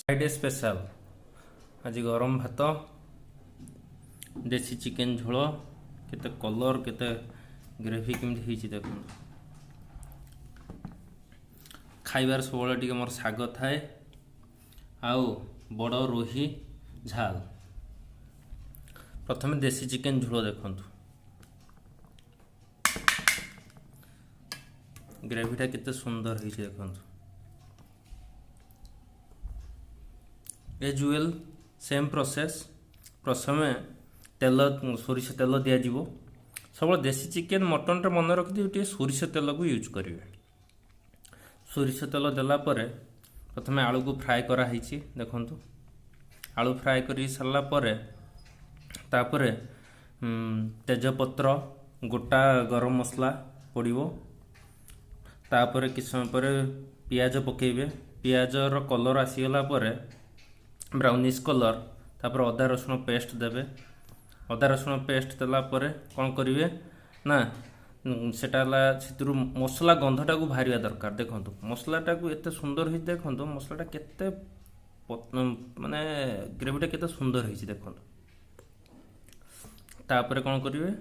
Friday special आज गरम भात देसी चिकेन झोल केते कलर केते ग्रेवी केमती होईची देखो खाइबार सब टे मोर साग थाए आउ बड़ रोही झाल। प्रथम देसी चिकेन झोल देखु ग्रेवीटा केते सुंदर होईची देखु एजुएल सेम प्रोसेस प्रथम तेल सोरिष तेल दिज्व सब देसी चिकेन मटन रे मन रखी टे सोरिष तेल को यूज करेंगे। सोरिष तेल देलापर प्रथम आलू को फ्राए कराई देखु आलू फ्राए कर सारा तापर तेजपत्र गोटा गरम मसला पड़ो तापर किछ समय पर पियाज पकेबे पियाजर कलर आसीगला ब्राउनिश कलर तापर अदा रसुण पेस्ट देवे अदा रसुण पेस्ट देला कौन करेंगे ना सेटा मसला गंधटा को बाहर दरकार। देखो मसलाटा को एत सुंदर हो देखो मसलाटा केते माने ग्रेवीटा केते सुंदर हो देखो तापर कौन करेंगे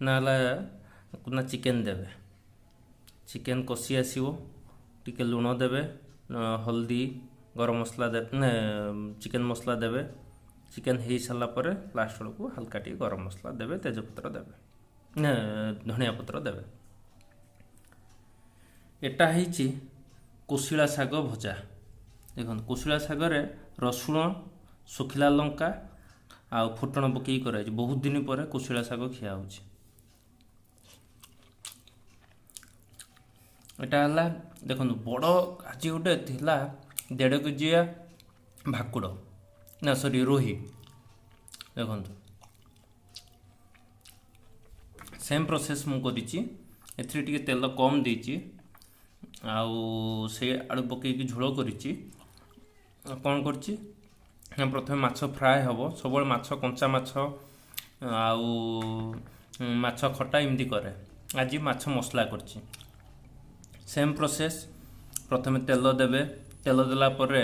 ना चिकेन देवे चिकेन कषि आसो टिके लुण देवे हल्दी गरम मसला दे चिकेन मसला देवे चिकेन हो सारा पर लास्ट बेलू हल्का टी गरम मसला देवे तेजपत्र देवे धनिया पत्र देवे। एटा है कोशिला शाग भजा देखो कोशिला शागरे रसुण सुखिला लंका आ फुटण पकई कर बहुत दिन पर कोशिला शाग खिया हो एटा देखो बड़ आज गोटे थिला 1.5 केजिया भाकुड़ ना सॉरी रोही देखो सेम प्रोसेस मुझे टे तेल कम देची से आलू पकईकी झोल करी कौन कर प्रथम माछ फ्राए हम सब माछ कंचा माछ माछ खटा इमती करे आज माछ मसला कर सेम प्रोसेस प्रथम तेल देवे तेल देला परे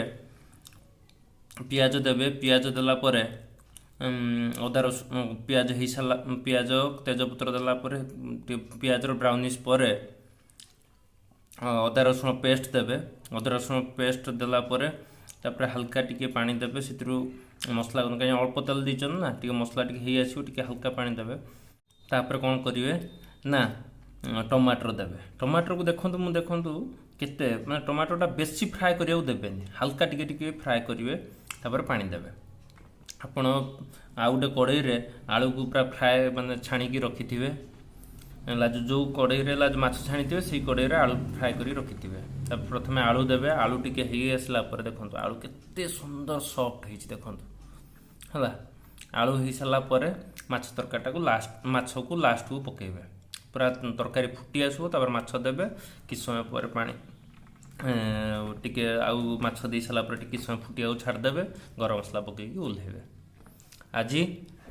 पियाज देवे पियाज देला परे अदा रसुण पियाज हो सारा पियाज तेजपत्र देला परे पियाजर ब्राउनिश परे अदा रसुण पेस्ट देवे अदा रसुण पेस्ट देला परे तापर हल्का टिके पानी देवे से मसला कहीं अल्प तेल दीचन ना टिके मसला टिके हो टिके हल्का पानी देवे तापर कौन करेंगे ना टमाटर देवे टमाटर को देखो मुझे देखूँ केते मैं टमाटोटा बेसी फ्राए करिया देवेनि हल्का टिके टिके फ्राए करेंगे तापर पानी देवे आपण आ गोटे कड़ई रे आलू को पूरा फ्राए माने छाणिकी रखी थे जो कड़ई रे माछ छाणी थे से कड़ई रे आलू फ्राए करी रखी थे प्रथम आलू देवे आलू टिके हो आसला देखो आलू केते सुंदर सॉफ्ट होइछि देखो है आलू हो सारा पर माछ तरकारीटा को लास्ट माछ को लास्ट को पकेबे पूरा तरकारी फुटी आसो तापर माछ देवे कि समय पर पानी टिके आउ माछ दे सारा पर टिके समय फुटिया छाड़देवे गरम मसला पकईकी ओल्हेबे। आज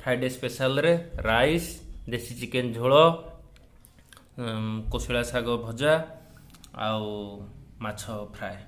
फ्राइडे स्पेशल रे राइस देसी चिकेन झोल कोशिला शाग भजा आउ माछ फ्राए।